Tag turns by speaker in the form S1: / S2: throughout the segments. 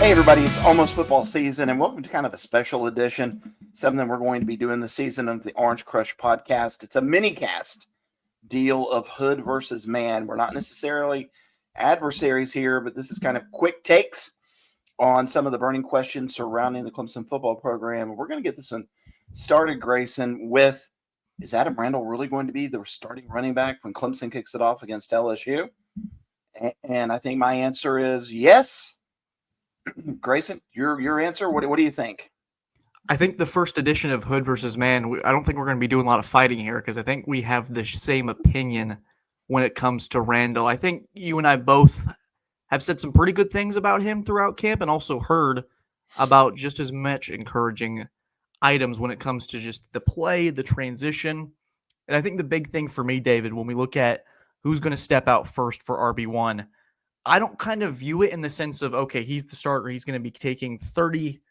S1: Hey everybody, it's almost football season and welcome to kind of a special edition, something we're going to be doing this season of the Orange Crush podcast. It's a mini cast deal of Hood versus Mann. We're not necessarily adversaries here, but this is kind of quick takes on some of the burning questions surrounding the Clemson football program. We're going to get this one started, Grayson, with, is Adam Randall really going to be the starting running back when Clemson kicks it off against LSU? And I think my answer is yes. Grayson, your answer, what do you think?
S2: I think the first edition of Hood versus Mann, I don't think we're going to be doing a lot of fighting here because I think we have the same opinion when it comes to Randall. I think you and I both have said some pretty good things about him throughout camp and also heard about just as much encouraging items when it comes to just the play, the transition. And I think the big thing for me, David, when we look at who's going to step out first for RB1, I don't kind of view it in the sense of, okay, he's the starter. He's going to be taking 30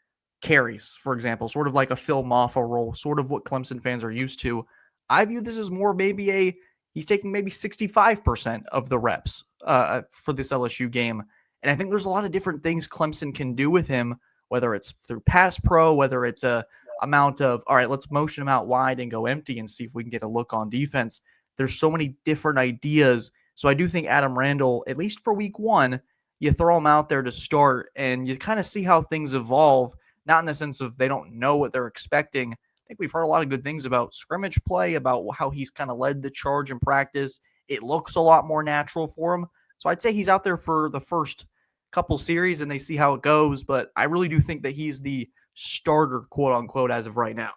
S2: carries, for example, sort of like a Phil Maffa role, sort of what Clemson fans are used to. I view this as more maybe he's taking maybe 65% of the reps for this LSU game. And I think there's a lot of different things Clemson can do with him, whether it's through pass pro, whether it's a amount of, all right, let's motion him out wide and go empty and see if we can get a look on defense. There's so many different ideas. So I do think Adam Randall, at least for week one, you throw him out there to start and you kind of see how things evolve, not in the sense of they don't know what they're expecting. I think we've heard a lot of good things about scrimmage play, about how he's kind of led the charge in practice. It looks a lot more natural for him. So I'd say he's out there for the first couple series and they see how it goes. But I really do think that he's the starter, quote unquote, as of right now.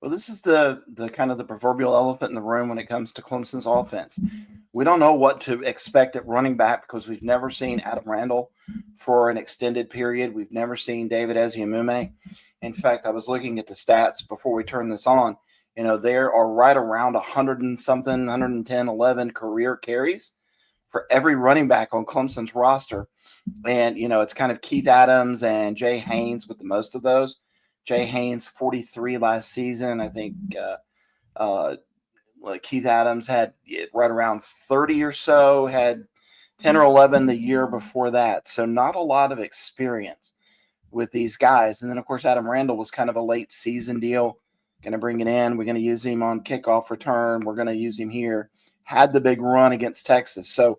S1: Well, this is the kind of the proverbial elephant in the room when it comes to Clemson's offense. We don't know what to expect at running back because we've never seen Adam Randall for an extended period. We've never seen David Eziamume. In fact, I was looking at the stats before we turned this on. You know, there are right around 100 and something, 110, 11 career carries for every running back on Clemson's roster. And, you know, it's kind of Keith Adams and Jay Haynes with the most of those. Jay Haynes, 43 last season. I think Keith Adams had right around 30 or so, had 10 or 11 the year before that. So not a lot of experience with these guys. And then, of course, Adam Randall was kind of a late season deal. Going to bring it in. We're going to use him on kickoff return. We're going to use him here. Had the big run against Texas. So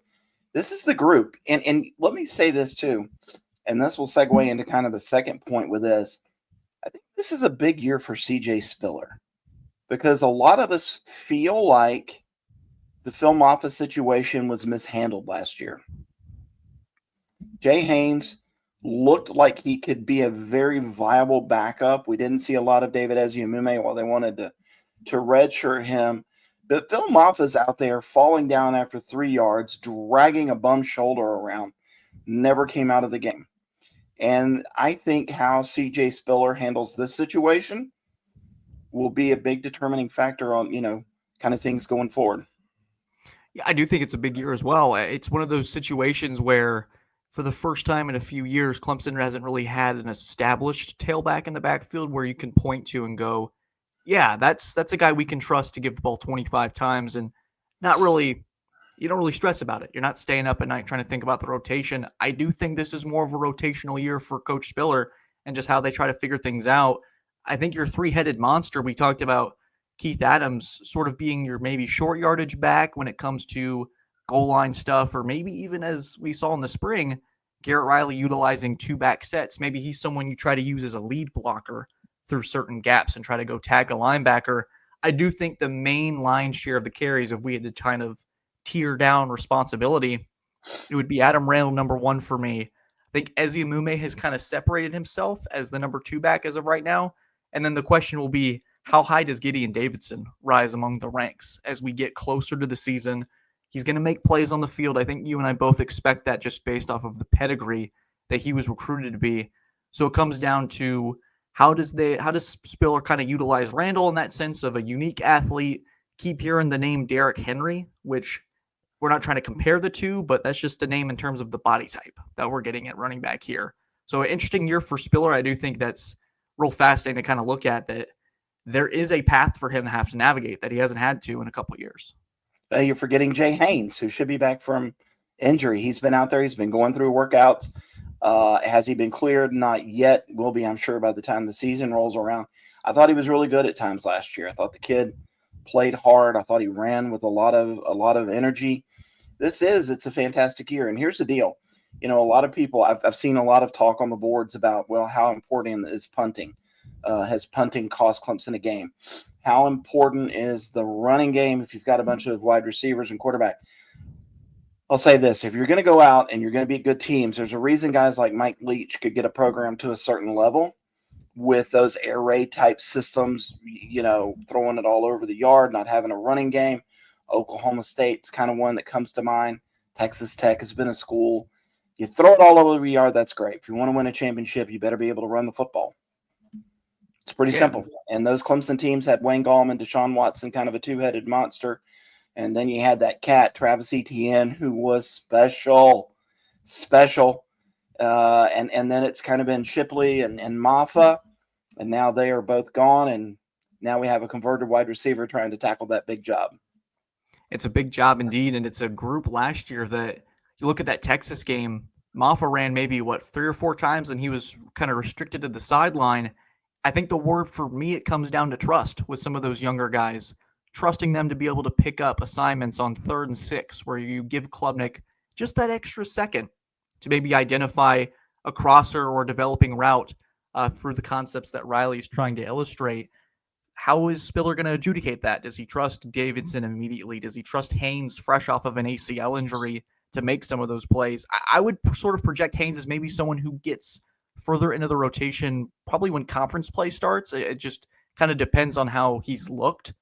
S1: this is the group. And let me say this too, and this will segue into kind of a second point with this. I think this is a big year for CJ Spiller because a lot of us feel like the Phil Maffa situation was mishandled last year. Jay Haynes looked like he could be a very viable backup. We didn't see a lot of David Eziamume while they wanted to redshirt him. But Phil Maffa's out there falling down after 3 yards, dragging a bum shoulder around, never came out of the game. And I think how CJ Spiller handles this situation will be a big determining factor on, you know, kind of things going forward.
S2: Yeah, I do think it's a big year as well. It's one of those situations where for the first time in a few years, Clemson hasn't really had an established tailback in the backfield where you can point to and go, yeah, that's a guy we can trust to give the ball 25 times and not really, you don't really stress about it. You're not staying up at night trying to think about the rotation. I do think this is more of a rotational year for Coach Spiller and just how they try to figure things out. I think your three-headed monster, we talked about Keith Adams sort of being your maybe short yardage back when it comes to goal line stuff, or maybe even as we saw in the spring, Garrett Riley utilizing two back sets. Maybe he's someone you try to use as a lead blocker through certain gaps and try to go tag a linebacker. I do think the main line share of the carries, if we had to kind of tier down responsibility, it would be Adam Randall, number one for me. I think Eziamume has kind of separated himself as the number two back as of right now. And then the question will be, how high does Gideon Davidson rise among the ranks as we get closer to the season? He's going to make plays on the field. I think you and I both expect that just based off of the pedigree that he was recruited to be. So it comes down to how does Spiller kind of utilize Randall in that sense of a unique athlete? Keep hearing the name Derrick Henry, which we're not trying to compare the two, but that's just a name in terms of the body type that we're getting at running back here. So an interesting year for Spiller. I do think that's real fascinating to kind of look at, that there is a path for him to have to navigate that he hasn't had to in a couple of years.
S1: You're forgetting Jay Haynes, who should be back from injury. He's been out there. He's been going through workouts. Has he been cleared? Not yet. Will be, I'm sure, by the time the season rolls around. I thought he was really good at times last year. I thought the kid played hard. I thought he ran with a lot of energy. It's a fantastic year. And here's the deal. A lot of people, I've seen a lot of talk on the boards about, well, how important is punting? Has punting cost Clemson a game? How important is the running game if you've got a bunch of wide receivers and quarterback? I'll say this. If you're going to go out and you're going to beat good teams, there's a reason guys like Mike Leach could get a program to a certain level with those air raid type systems, throwing it all over the yard, not having a running game. Oklahoma State's kind of one that comes to mind. Texas Tech has been a school. You throw it all over the yard, that's great. If you want to win a championship, you better be able to run the football. It's pretty simple. And those Clemson teams had Wayne Gallman, Deshaun Watson, kind of a two-headed monster. And then you had that cat, Travis Etienne, who was special. And then it's kind of been Shipley and Maffa. And now they are both gone. And now we have a converted wide receiver trying to tackle that big job.
S2: It's a big job indeed. And it's a group last year that you look at that Texas game, Maffa ran maybe, 3 or 4 times, and he was kind of restricted to the sideline. I think the word for me, it comes down to trust with some of those younger guys, trusting them to be able to pick up assignments on 3rd and 6, where you give Klubnik just that extra second to maybe identify a crosser or a developing route through the concepts that Riley is trying to illustrate. How is Spiller going to adjudicate that? Does he trust Davidson immediately? Does he trust Haynes fresh off of an ACL injury to make some of those plays? I would sort of project Haynes as maybe someone who gets further into the rotation probably when conference play starts. It just kind of depends on how he's looked.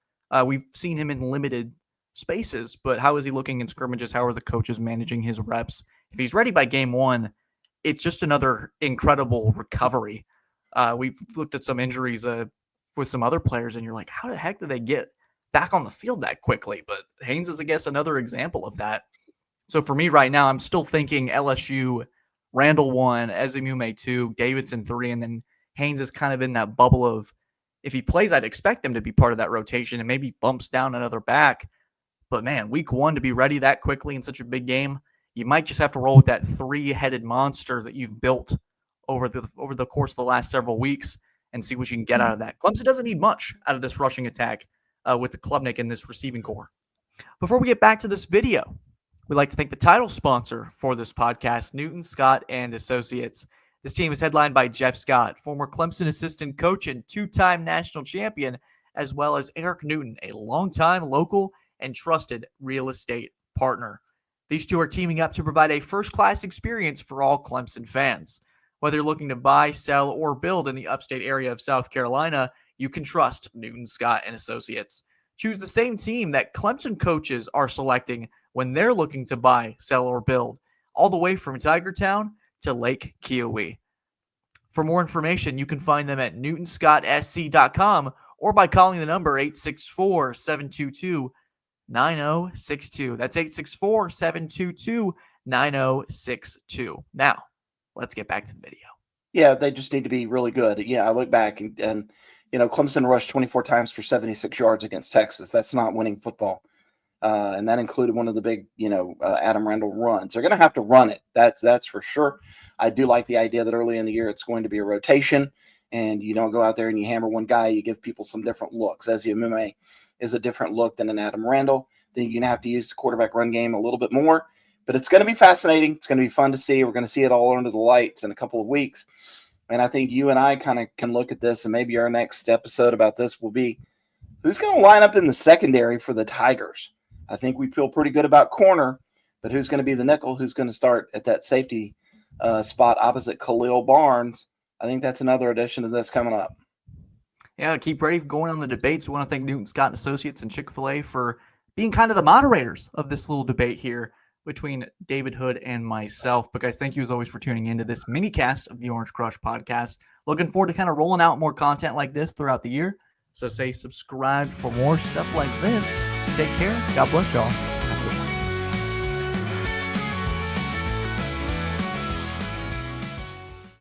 S2: We've seen him in limited spaces, but how is he looking in scrimmages? How are the coaches managing his reps? If he's ready by game 1, it's just another incredible recovery. We've looked at some injuries with some other players, and you're like, how the heck did they get back on the field that quickly? But Haynes is, I guess, another example of that. So for me right now, I'm still thinking LSU, Randall 1, Ezemume 2, Davidson 3, and then Haynes is kind of in that bubble of, if he plays, I'd expect him to be part of that rotation and maybe bumps down another back. But man, week 1 to be ready that quickly in such a big game, you might just have to roll with that 3-headed monster that you've built over the course of the last several weeks and see what you can get out of that. Clemson doesn't need much out of this rushing attack with the Klubnik and this receiving core. Before we get back to this video, we'd like to thank the title sponsor for this podcast, Newton, Scott, and Associates. This team is headlined by Jeff Scott, former Clemson assistant coach and 2-time national champion, as well as Eric Newton, a longtime local and trusted real estate partner. These two are teaming up to provide a first-class experience for all Clemson fans. Whether you're looking to buy, sell, or build in the upstate area of South Carolina, you can trust Newton, Scott, and Associates. Choose the same team that Clemson coaches are selecting when they're looking to buy, sell, or build, all the way from Tigertown to Lake Kiowee. For more information, you can find them at newtonscottsc.com or by calling the number 864-722-9062. That's 864-722-9062. Now, let's get back to the video.
S1: Yeah, they just need to be really good. Yeah, I look back and Clemson rushed 24 times for 76 yards against Texas. That's not winning football. And that included one of the big, Adam Randall runs. They're going to have to run it. That's for sure. I do like the idea that early in the year it's going to be a rotation, and you don't go out there and you hammer one guy. You give people some different looks. Ezemume is a different look than an Adam Randall. Then you're going to have to use the quarterback run game a little bit more. But it's going to be fascinating. It's going to be fun to see. We're going to see it all under the lights in a couple of weeks. And I think you and I kind of can look at this, and maybe our next episode about this will be who's going to line up in the secondary for the Tigers. I think we feel pretty good about corner, but who's going to be the nickel? Who's going to start at that safety spot opposite Khalil Barnes? I think that's another addition to this coming up.
S2: Yeah, keep ready for going on the debates. We want to thank Newton, Scott, and Associates and Chick-fil-A for being kind of the moderators of this little debate here between David Hood and myself. But guys, thank you as always for tuning into this mini cast of the Orange Crush podcast. Looking forward to kind of rolling out more content like this throughout the year. So say subscribe for more stuff like this. Take care. God bless y'all.